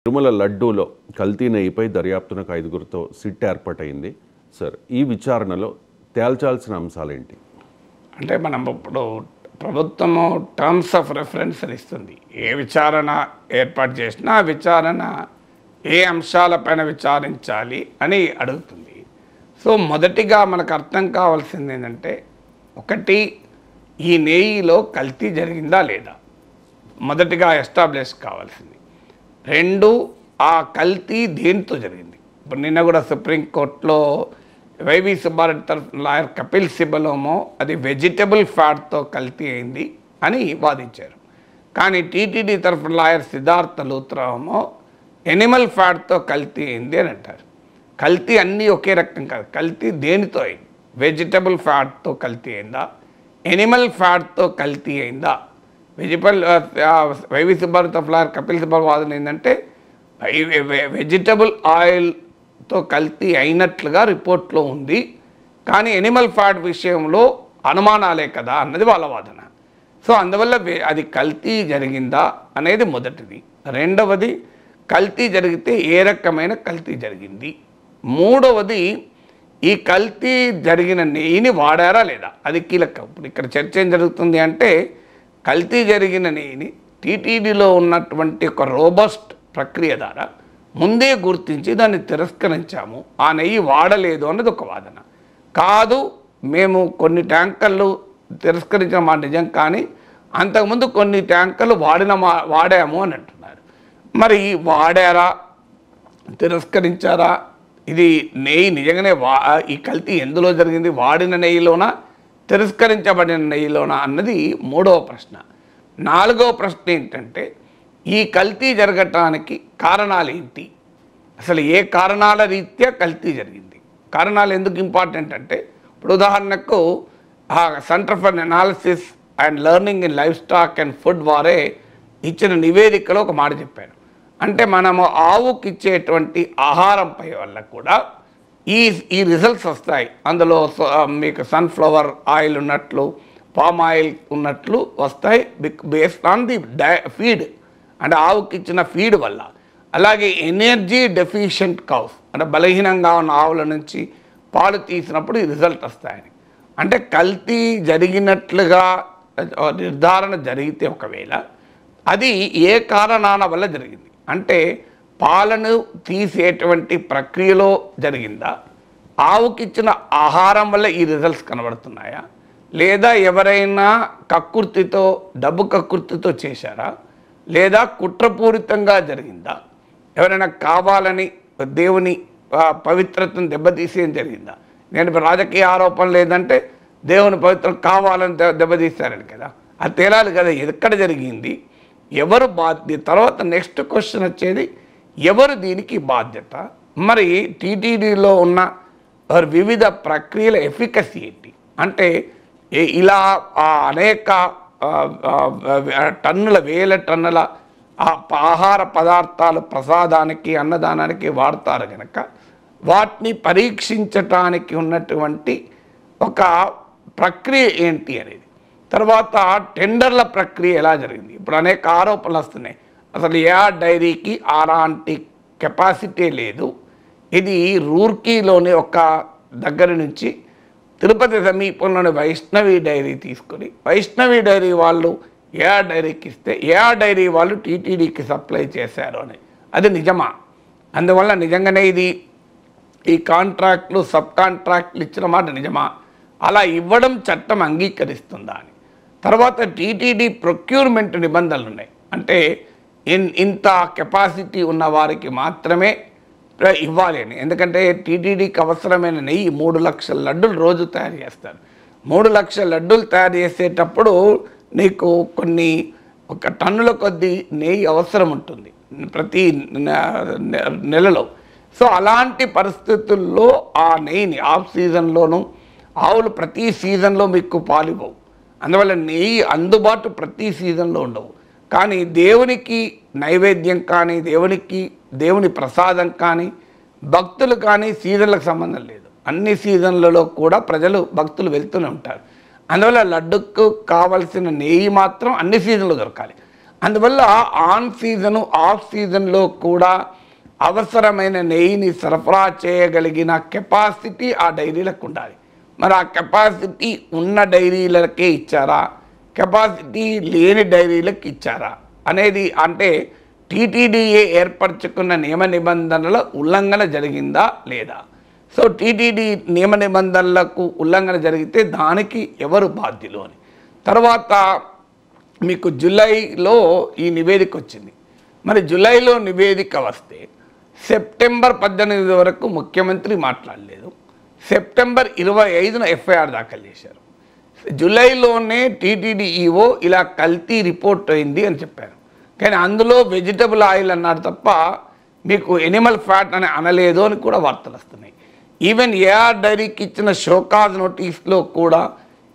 తిరుమల లడ్డూలో కల్తీ నెయ్యిపై దర్యాప్తునకు 5గురితో సిట్ ఏర్పాటైంది. సార్, ఈ విచారణలో తేల్చాల్సిన అంశాలేంటి? అంటే మనం ఇప్పుడు ప్రభుత్వము టర్మ్స్ ఆఫ్ రెఫరెన్స్ ఇస్తుంది. ఏ విచారణ ఏర్పాటు చేసినా ఆ విచారణ ఏ అంశాలపైన విచారించాలి అని అడుగుతుంది. సో మొదటిగా మనకు అర్థం కావాల్సింది ఏంటంటే, ఒకటి, ఈ నెయ్యిలో కల్తీ జరిగిందా లేదా, మొదటిగా ఎస్టాబ్లిష్ కావాల్సింది. రెండు, ఆ కల్తీ దేనితో జరిగింది. ఇప్పుడు నిన్న కూడా సుప్రీంకోర్టులో వైవి సుబ్బారెడ్డి తరఫున లాయర్ కపిల్ సిబలోమో అది వెజిటబుల్ ఫ్యాట్తో కల్తీ అయింది అని వాదించారు. కానీ టీటీడీ తరఫున లాయర్ సిద్ధార్థ లూత్రామో ఎనిమల్ ఫ్యాట్తో కల్తీ అయింది అని అంటారు. కల్తీ అన్నీ ఒకే రకం కాదు, కల్తీ దేనితో అయింది. వెజిటబుల్ ఫ్యాట్తో కల్తీ అయిందా, ఎనిమల్ ఫ్యాట్తో కల్తీ అయిందా. వైవి సుబ్బారెడ్డి తరఫున లాయర్ కపిల్ సిబల్ వాదన ఏంటంటే, వెజిటబుల్ ఆయిల్తో కల్తీ అయినట్లుగా రిపోర్ట్లో ఉంది, కానీ ఎనిమల్ ఫ్యాట్ విషయంలో అనుమానాలే కదా అన్నది వాళ్ళ వాదన. సో అందువల్ల అది కల్తీ జరిగిందా అనేది మొదటిది. రెండవది, కల్తీ జరిగితే ఏ రకమైన కల్తీ జరిగింది. మూడవది, ఈ కల్తీ జరిగిన నెయ్యిని వాడారా లేదా, అది కీలకం. ఇప్పుడు ఇక్కడ చర్చ ఏం జరుగుతుంది అంటే, కల్తీ జరిగిన నెయ్యిని టీటీడీలో ఉన్నటువంటి ఒక రోబస్ట్ ప్రక్రియ ద్వారా ముందే గుర్తించి దాన్ని తిరస్కరించాము, ఆ నెయ్యి వాడలేదు అన్నది ఒక వాదన. కాదు, మేము కొన్ని ట్యాంకర్లు తిరస్కరించిన మాట నిజం, కానీ అంతకుముందు కొన్ని ట్యాంకర్లు వాడాము అని అంటున్నారు. మరి వాడారా, తిరస్కరించారా, ఇది నెయ్యి నిజంగానే ఈ కల్తీ ఎందులో జరిగింది, వాడిన నెయ్యిలోనా తిరస్కరించబడిన నెయ్యిలోనా అన్నది మూడవ ప్రశ్న. నాలుగవ ప్రశ్న ఏంటంటే, ఈ కల్తీ జరగటానికి కారణాలు ఏంటి, అసలు ఏ కారణాల రీత్యా కల్తీ జరిగింది. కారణాలు ఎందుకు ఇంపార్టెంట్ అంటే, ఇప్పుడు ఉదాహరణకు centre for analysis and learning in livestock and food వారే ఇచ్చిన నివేదికలో ఒక మాట చెప్పారు. అంటే మనము ఆవుకి ఇచ్చేటువంటి ఆహారంపై వల్ల కూడా ఈ రిజల్ట్స్ వస్తాయి. అందులో మీకు సన్ఫ్లవర్ ఆయిల్ ఉన్నట్లు, పామ్ ఆయిల్ ఉన్నట్లు వస్తాయి, బేస్డ్ ఆన్ ది ఫీడ్, అంటే ఆవుకి ఇచ్చిన ఫీడ్ వల్ల. అలాగే ఎనర్జీ డెఫిషియెంట్ కౌస్, అంటే బలహీనంగా ఉన్న ఆవుల నుంచి పాలు తీసినప్పుడు ఈ రిజల్ట్ వస్తాయని. అంటే కల్తీ జరిగినట్లుగా నిర్ధారణ జరిగితే ఒకవేళ అది ఏ కారణాల వల్ల జరిగింది అంటే, పాలను తీసేటువంటి ప్రక్రియలో జరిగిందా, ఆవుకిచ్చిన ఆహారం వల్ల ఈ రిజల్ట్స్ కనబడుతున్నాయా, లేదా ఎవరైనా కక్కుర్తితో డబ్బు కక్కుర్తితో చేశారా, లేదా కుట్రపూరితంగా జరిగిందా, ఎవరైనా కావాలని దేవుని పవిత్రతను దెబ్బతీసేం జరిగిందా. నేను రాజకీయ ఆరోపణ లేదంటే దేవుని పవిత్రం కావాలని దెబ్బతీస్తారని కదా, అది తేలాలి కదా ఎక్కడ జరిగింది, ఎవరు బాధ్యత. తర్వాత నెక్స్ట్ క్వశ్చన్ వచ్చేది, ఎవరు దీనికి బాధ్యత. మరి టీటీడీలో ఉన్న వివిధ ప్రక్రియల ఎఫికసీ ఏంటి అంటే, ఇలా అనేక టన్నుల వేల టన్నుల ఆహార పదార్థాలు ప్రసాదానికి అన్నదానానికి వాడతారు కనుక వాటిని పరీక్షించటానికి ఉన్నటువంటి ఒక ప్రక్రియ ఏంటి అనేది. తర్వాత టెండర్ల ప్రక్రియ ఎలా జరిగింది. ఇప్పుడు అనేక ఆరోపణలు వస్తున్నాయి, అసలు ఏ డైరీకి అలాంటి కెపాసిటీ లేదు. ఇది రూర్కీలోని ఒక దగ్గర నుంచి తిరుపతి సమీపంలోని వైష్ణవి డైరీ తీసుకొని, వైష్ణవి డైరీ వాళ్ళు ఏఆర్ డైరీకి ఇస్తే ఏఆర్ డైరీ వాళ్ళు టీటీడీకి సప్లై చేశారు అని. అది నిజమా, అందువల్ల నిజంగానే ఇది ఈ కాంట్రాక్ట్లు సబ్ కాంట్రాక్ట్లు ఇచ్చిన మాట నిజమా, అలా ఇవ్వడం చట్టం అంగీకరిస్తుందా అని. తర్వాత టీటీడీ ప్రొక్యూర్మెంట్ నిబంధనలు ఉన్నాయి, అంటే ఇంత కెపాసిటీ ఉన్న వారికి మాత్రమే ఇవ్వాలి అని. ఎందుకంటే టీటీడీకి అవసరమైన నెయ్యి 3 లక్షల లడ్డూలు రోజు తయారు చేస్తారు. 3 లక్షల లడ్డూలు తయారు చేసేటప్పుడు నీకు ఒక టన్నుల కొద్దీ నెయ్యి అవసరం ఉంటుంది ప్రతి నెలలో. సో అలాంటి పరిస్థితుల్లో ఆ నెయ్యిని ఆఫ్ సీజన్లోనూ, ఆవులు ప్రతి సీజన్లో మీకు పాలివ్వవు, అందువల్ల నెయ్యి అందుబాటు ప్రతి సీజన్లో ఉండవు. కానీ దేవునికి నైవేద్యం కానీ, దేవుని ప్రసాదం కానీ, భక్తులు కానీ సీజన్లకు సంబంధం లేదు. అన్ని సీజన్లలో కూడా భక్తులు వెళ్తూనే ఉంటారు. అందువల్ల లడ్డుకు కావలసిన నెయ్యి మాత్రం అన్ని సీజన్లో దొరకాలి. అందువల్ల ఆన్ సీజను ఆఫ్ సీజన్లో కూడా అవసరమైన నెయ్యిని సరఫరా చేయగలిగిన కెపాసిటీ ఆ డైరీలకు ఉండాలి. మరి ఆ కెపాసిటీ ఉన్న డైరీలకే ఇచ్చారా, కెపాసిటీ లేని డైరీలకు ఇచ్చారా అనేది, అంటే టీటీడీఏ ఏర్పరచుకున్న నియమ నిబంధనల ఉల్లంఘన జరిగిందా లేదా? సో టీటీడీ నియమ నిబంధనలకు ఉల్లంఘన జరిగితే దానికి ఎవరు బాధ్యులు అని. తర్వాత మీకు జూలైలో ఈ నివేదిక వచ్చింది. మరి జూలైలో నివేదిక వస్తే సెప్టెంబర్ 18 వరకు ముఖ్యమంత్రి మాట్లాడలేదు. సెప్టెంబర్ 25న ఎఫ్ఐఆర్ దాఖలు చేశారు. జూలైలోనే టీటీడీ ఈఓ ఇలా కల్తీ రిపోర్ట్ అయింది అని చెప్పారు. కానీ అందులో వెజిటబుల్ ఆయిల్ అన్నాడు తప్ప మీకు ఎనిమల్ ఫ్యాట్ అని అనలేదు అని కూడా వార్తలు వస్తున్నాయి. ఈవెన్ ఏఆర్ డైరీకి ఇచ్చిన షోకాజ్ నోటీస్లో కూడా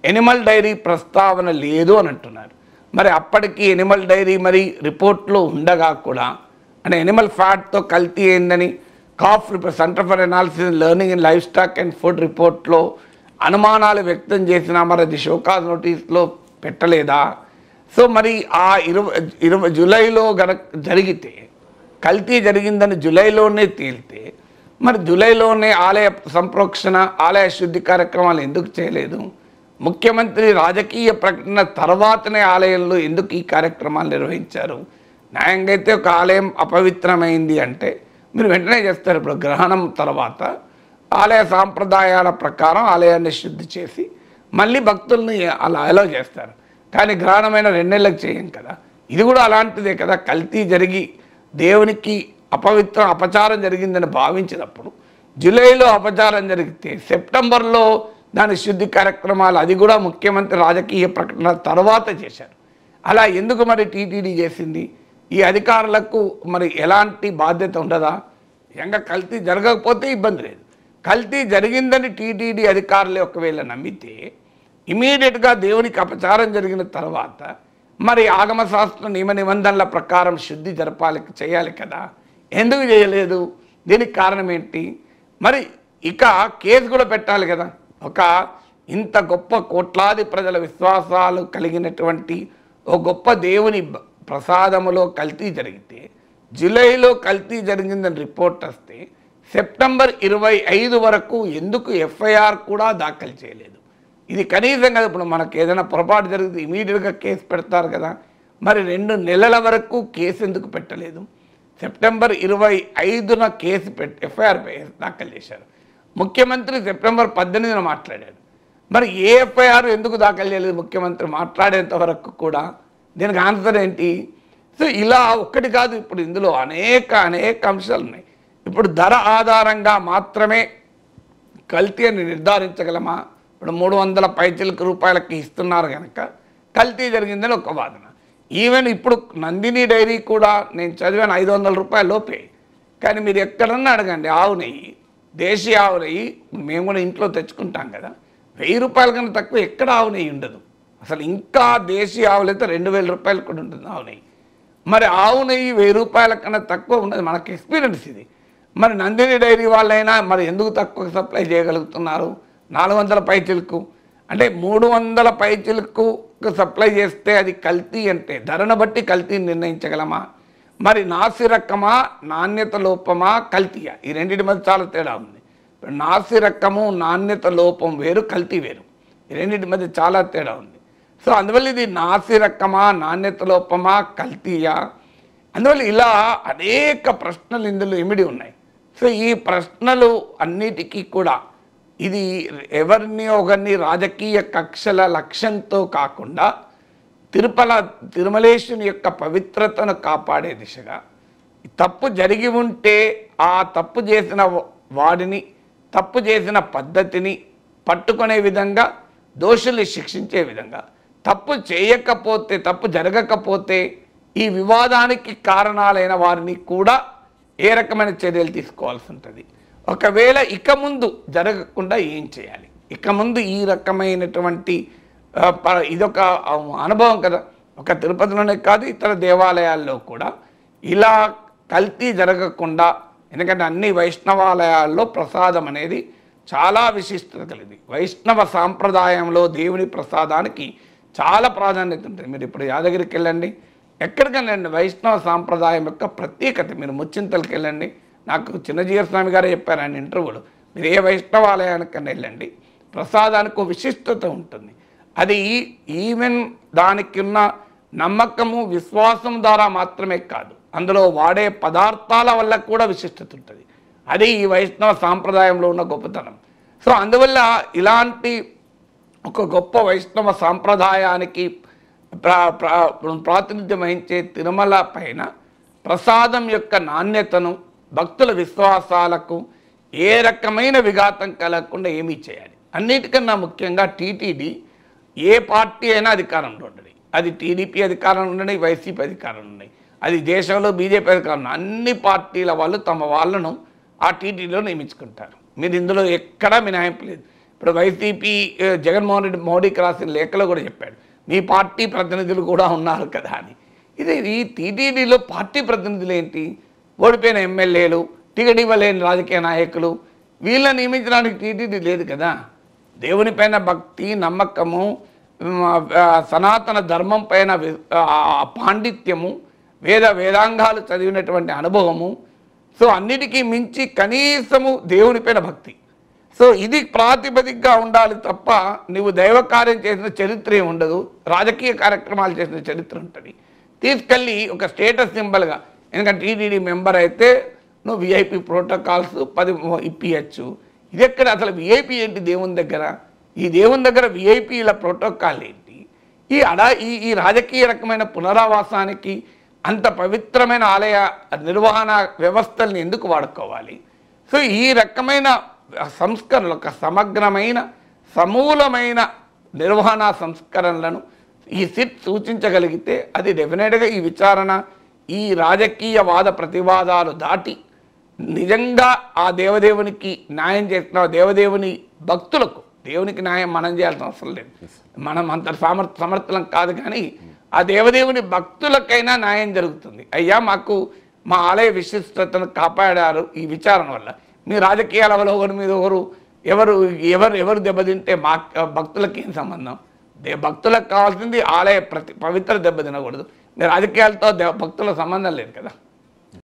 ఎనిమల్ డైరీ ప్రస్తావన లేదు అని అంటున్నారు. మరి అప్పటికి ఎనిమల్ డైరీ మరి రిపోర్ట్లో ఉండగా కూడా, అంటే ఎనిమల్ ఫ్యాట్తో కల్తీ అయిందని కాఫ్ centre for analysis and learning in livestock and food రిపోర్ట్లో అనుమానాలు వ్యక్తం చేసినా మరి అది షోకాజ్ నోటీస్లో పెట్టలేదా? సో మరి ఆ 20 జూలైలో జరిగితే, కల్తీ జరిగిందని జూలైలోనే తేలితే, మరి జూలైలోనే ఆలయ సంప్రోక్షణ, ఆలయ శుద్ధి కార్యక్రమాలు ఎందుకు చేయలేదు? ముఖ్యమంత్రి రాజకీయ ప్రకటన తర్వాతనే ఆలయంలో ఎందుకు ఈ కార్యక్రమాలు నిర్వహించారు? న్యాయంగా అయితే ఒక ఆలయం అపవిత్రమైంది అంటే మీరు వెంటనే చేస్తారు. ఇప్పుడు గ్రహణం తర్వాత ఆలయ సాంప్రదాయాల ప్రకారం ఆలయాన్ని శుద్ధి చేసి మళ్ళీ భక్తుల్ని అలా అలో చేస్తారు. కానీ గ్రహణమైన 2 నెలలకు చేయం కదా. ఇది కూడా అలాంటిదే కదా. కల్తీ జరిగి దేవునికి అపచారం జరిగిందని భావించినప్పుడు జూలైలో అపచారం జరిగితే సెప్టెంబర్లో దాని శుద్ధి కార్యక్రమాలు, అది కూడా ముఖ్యమంత్రి రాజకీయ ప్రకటన తర్వాత చేశారు. అలా ఎందుకు మరి టీటీడీ చేసింది? ఈ అధికారులకు మరి ఎలాంటి బాధ్యత ఉండదా? ఇంకా కల్తీ జరగకపోతే ఇబ్బంది లేదు. కల్తీ జరిగిందని టీటీడీ అధికారులు ఒకవేళ నమ్మితే ఇమీడియట్గా దేవునికి అపచారం జరిగిన తర్వాత మరి ఆగమశాస్త్ర నియమ నిబంధనల ప్రకారం శుద్ధి చేయాలి కదా. ఎందుకు చేయలేదు? దీనికి కారణం ఏంటి? మరి ఇక కేసు కూడా పెట్టాలి కదా. ఒక ఇంత గొప్ప కోట్లాది ప్రజల విశ్వాసాలు కలిగినటువంటి ఒక గొప్ప దేవుని ప్రసాదములో కల్తీ జరిగితే, జూలైలో కల్తీ జరిగిందని రిపోర్ట్ వస్తే సెప్టెంబర్ 25 వరకు ఎందుకు ఎఫ్ఐఆర్ కూడా దాఖలు చేయలేదు? ఇది కనీసం కదా. ఇప్పుడు మనకు ఏదైనా పొరపాటు జరిగితే ఇమీడియట్గా కేసు పెడతారు కదా. మరి 2 నెలల వరకు కేసు ఎందుకు పెట్టలేదు? సెప్టెంబర్ 25న కేసు ఎఫ్ఐఆర్ దాఖలు చేశారు. ముఖ్యమంత్రి సెప్టెంబర్ 18న మాట్లాడారు. మరి ఏ ఎఫ్ఐఆర్ ఎందుకు దాఖలు చేయలేదు ముఖ్యమంత్రి మాట్లాడేంత వరకు కూడా? దీనికి ఆన్సర్ ఏంటి? సో ఇలా ఒక్కటి కాదు, ఇప్పుడు ఇందులో అనేక అంశాలు ఉన్నాయి. ఇప్పుడు ధర ఆధారంగా మాత్రమే కల్తీ అని నిర్ధారించగలమా? ఇప్పుడు 300 పైచిలకు రూపాయలకి ఇస్తున్నారు కనుక కల్తీ జరిగిందని ఒక వాదన. ఈవెన్ ఇప్పుడు నందిని డైరీ కూడా నేను చదివాను 500 రూపాయల లోపే. కానీ మీరు ఎక్కడన్నా అడగండి, ఆవు నెయ్యి, దేశీయ ఆవు నెయ్యి మేము కూడా ఇంట్లో తెచ్చుకుంటాం కదా, 1000 రూపాయల కన్నా తక్కువ ఎక్కడ ఆవు నెయ్యి ఉండదు. అసలు ఇంకా దేశీయ ఆవులు అయితే 2000 రూపాయలు కూడా ఉంటుంది ఆవు నెయ్యి. మరి ఆవు నెయ్యి 1000 రూపాయల కన్నా తక్కువ ఉండదు. మనకు ఎక్స్పీరియన్స్ ఇది. మరి నందిని డైరీ వాళ్ళైనా మరి ఎందుకు తక్కువ సప్లై చేయగలుగుతున్నారు? 400 పైచిలకు అంటే 300 పైచిలకు సప్లై చేస్తే అది కల్తీ అంటే ధరను బట్టి కల్తీని నిర్ణయించగలమా? మరి నాసి రకమా, నాణ్యత లోపమా, కల్తీయా? ఈ రెండింటి మధ్య చాలా తేడా ఉంది. నాసి రకము, నాణ్యత లోపం వేరు, కల్తీ వేరు. ఈ రెండింటి మధ్య చాలా తేడా ఉంది. సో అందువల్ల ఇది నాసి రకమా, నాణ్యత లోపమా, కల్తీయా? అందువల్ల ఇలా అనేక ప్రశ్నలు ఇందులో ఇమిడి ఉన్నాయి. సో ఈ ప్రశ్నలు అన్నిటికీ కూడా ఇది ఎవరిని ఒకరిని రాజకీయ కక్షల లక్ష్యంతో కాకుండా తిరుమలేశుని యొక్క పవిత్రతను కాపాడే దిశగా, తప్పు జరిగి ఉంటే ఆ తప్పు చేసిన వాడిని, తప్పు చేసిన పద్ధతిని పట్టుకునే విధంగా, దోషుల్ని శిక్షించే విధంగా, తప్పు చేయకపోతే, తప్పు జరగకపోతే ఈ వివాదానికి కారణాలైన వారిని కూడా ఏ రకమైన చర్యలు తీసుకోవాల్సి ఉంటుంది. ఒకవేళ ఇక ముందు జరగకుండా ఏం చేయాలి? ఇక ముందు ఈ రకమైనటువంటి ఇదొక అనుభవం కదా. ఒక తిరుపతిలోనే కాదు, ఇతర దేవాలయాల్లో కూడా ఇలా కల్తీ జరగకుండా, ఎందుకంటే అన్ని వైష్ణవాలయాల్లో ప్రసాదం అనేది చాలా విశిష్టత కలిగింది. వైష్ణవ సాంప్రదాయంలో దేవుని ప్రసాదానికి చాలా ప్రాధాన్యత ఉంటుంది. మీరు ఇప్పుడు యాదగిరికి వెళ్ళండి, ఎక్కడికైనా వైష్ణవ సాంప్రదాయం యొక్క ప్రత్యేకత. మీరు ముచ్చింతలకు వెళ్ళండి, నాకు చిన్నజీవర స్వామి గారే చెప్పారు ఆయన ఇంటర్వ్యూలో, మీరు ఏ వైష్ణవాలయానికైనా వెళ్ళండి, ప్రసాదానికి ఒక విశిష్టత ఉంటుంది. అది ఈవెన్ దానికి ఉన్న నమ్మకము విశ్వాసం ద్వారా మాత్రమే కాదు, అందులో వాడే పదార్థాల వల్ల కూడా విశిష్టత ఉంటుంది. అది ఈ వైష్ణవ సాంప్రదాయంలో ఉన్న గొప్పతనం. సో అందువల్ల ఇలాంటి ఒక గొప్ప వైష్ణవ సాంప్రదాయానికి ప్రాతినిధ్యం వహించే తిరుమల పైన ప్రసాదం యొక్క నాణ్యతను, భక్తుల విశ్వాసాలకు ఏ రకమైన విఘాతం కలగకుండా ఏమీ చేయాలి. అన్నిటికన్నా ముఖ్యంగా టీటీడీ ఏ పార్టీ అయినా అధికారంలో ఉండదు. అది టీడీపీ అధికారంలో ఉండని, వైసీపీ అధికారంలో ఉన్నాయి, అది దేశంలో బీజేపీ అధికారంలో, అన్ని పార్టీల వాళ్ళు తమ వాళ్ళను ఆ టీటీడీలో నియమించుకుంటారు. మీరు ఇందులో ఎక్కడా మినహాయింపు లేదు. ఇప్పుడు వైసీపీ జగన్మోహన్ రెడ్డి మోడీకి రాసిన లేఖలో కూడా చెప్పాడు, మీ పార్టీ ప్రతినిధులు కూడా ఉన్నారు కదా అని. ఈ టీటీడీలో పార్టీ ప్రతినిధులు ఏంటి? ఓడిపోయిన ఎమ్మెల్యేలు, టికెట్ ఇవ్వలేని రాజకీయ నాయకులు, వీళ్ళని నియమించడానికి టీటీడీ లేదు కదా. దేవునిపైన భక్తి, నమ్మకము, సనాతన ధర్మం పైన పాండిత్యము, వేదాంగాలు చదివినటువంటి అనుభవము, సో అన్నిటికీ మించి కనీసము దేవునిపైన భక్తి. సో ఇది ప్రాతిపదికగా ఉండాలి తప్ప నువ్వు దైవ కార్యం చేసిన చరిత్ర ఉండదు, రాజకీయ కార్యక్రమాలు చేసిన చరిత్ర ఉంటుంది. తీసుకెళ్ళి ఒక స్టేటస్ సింబల్గా, ఎందుకంటే టీటీడీ మెంబర్ అయితే నువ్వు విఐపి ప్రోటోకాల్స్ 10 ఇప్పించచ్చు. ఇది ఎక్కడ అసలు విఐపి ఏంటి దేవుని దగ్గర? ఈ దేవుని దగ్గర విఐపీల ప్రోటోకాల్ ఏంటి? ఈ రాజకీయ రకమైన పునరావాసానికి అంత పవిత్రమైన ఆలయ నిర్వహణ వ్యవస్థల్ని ఎందుకు వాడుకోవాలి? సో ఈ రకమైన సంస్కరణలు, ఒక సమగ్రమైన సమూలమైన నిర్వహణ సంస్కరణలను ఈ సిట్ సూచించగలిగితే అది డెఫినెట్గా ఈ విచారణ, ఈ రాజకీయ వాద ప్రతివాదాలు దాటి నిజంగా ఆ దేవదేవునికి న్యాయం చేస్తున్న దేవదేవుని భక్తులకు, దేవునికి న్యాయం మనం చేయాల్సిన అవసరం లేదు, మనం అంత సమర్థలం కాదు, కానీ ఆ దేవదేవుని భక్తులకైనా న్యాయం జరుగుతుంది. అయ్యా మాకు మా ఆలయ విశిష్టతను కాపాడారు ఈ విచారణ వల్ల. మీ రాజకీయాల వల్ల ఒకరి మీద ఎవరు దెబ్బతింటే మా భక్తులకి ఏం సంబంధం? భక్తులకు కావాల్సింది ఆలయ పవిత్ర దెబ్బతినకూడదు. మీ రాజకీయాలతో భక్తుల సంబంధం లేదు కదా.